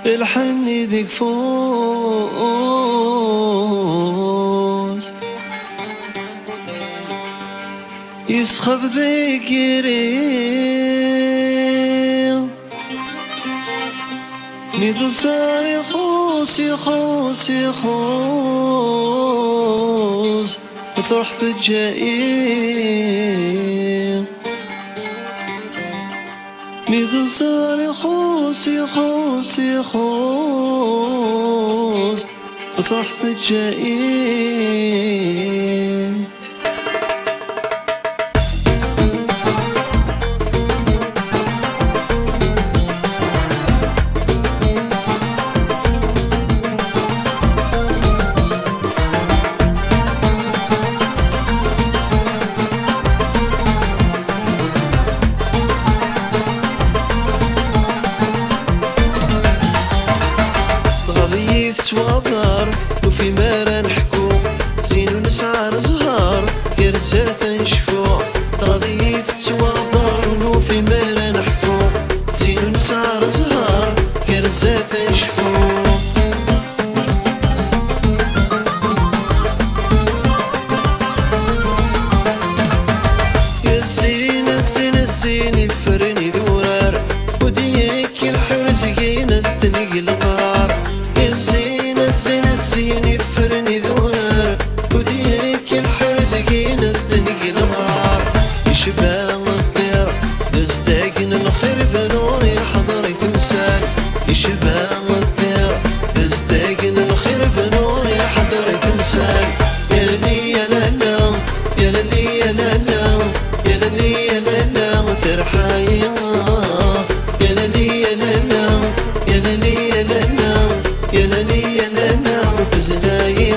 الحني ذيك فوز يسخب ذكري ميد صار يخوص يخوص يخوص تروح ثجائي ميد صار يخوص يخوص يخوص تروح ثجائي توضر وفي مرة نحكو زين ونسعر زهار كرسات نشفو غادي تتوضر وفي مرة نحكو زين ونسعر زهار كرسات نشفو يا الزين الزين الزين يفرني ذورار وديك الحرس كينس تنقي القرار الزين الزين الزين يفرني ذورار وديك الحرس كينس تنقي الغرار يشبه الطير تزداقن الخير بنور يحضر تمثال يشبه الطير تزداقن الخير بنور يحضر تمثال يا للي يا لالا يا للي يا لالا يا للي يا لالا ثرحايا يا للي يا لالا يا للي يا لالا يا للي يا لالا وفزنايا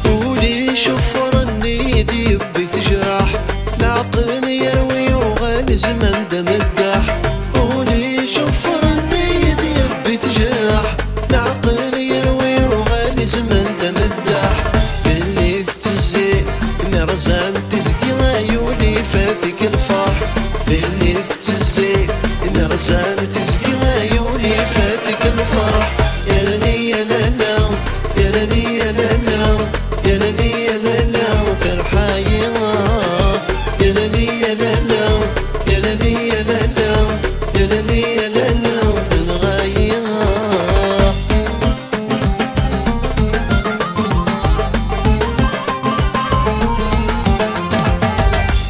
قولي شفر النيدي بتجرح العقل يروي وغالي زمن ده مدح قولي شفر النيدي بتجرح العقل يروي وغالي زمن ده مدح اللي تزي مرزان تزقي عيوني فاتك الفرح في اللي تزي مرزان تزقي عيوني فاتك الفرح يا لني يا لالا يا لني يا لالا يا لني يا لالا وثرحايا يا لني يا لالا يا لني يا لالا يا لني يا لالا وثنغايا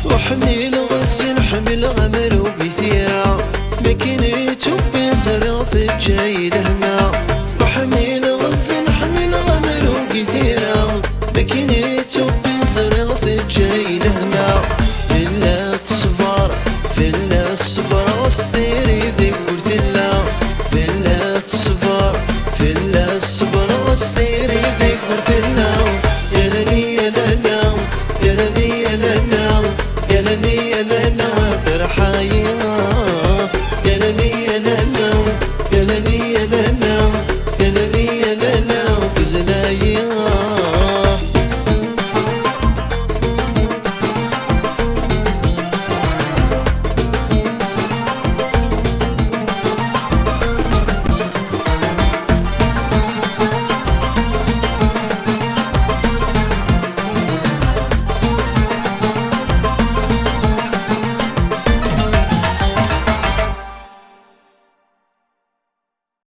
وحميل غسل حمل غمر وقثيرة مكينيتو بزرغ الجاي لهنا وحميل غسل حمل غمر وقثيرة مكينيتو بزرغ الجاي لهنا فيلا تصبر فيلا الصبر غستيري ذيك قلت لا فيلا تصبر فيلا الصبر غستيري ذيك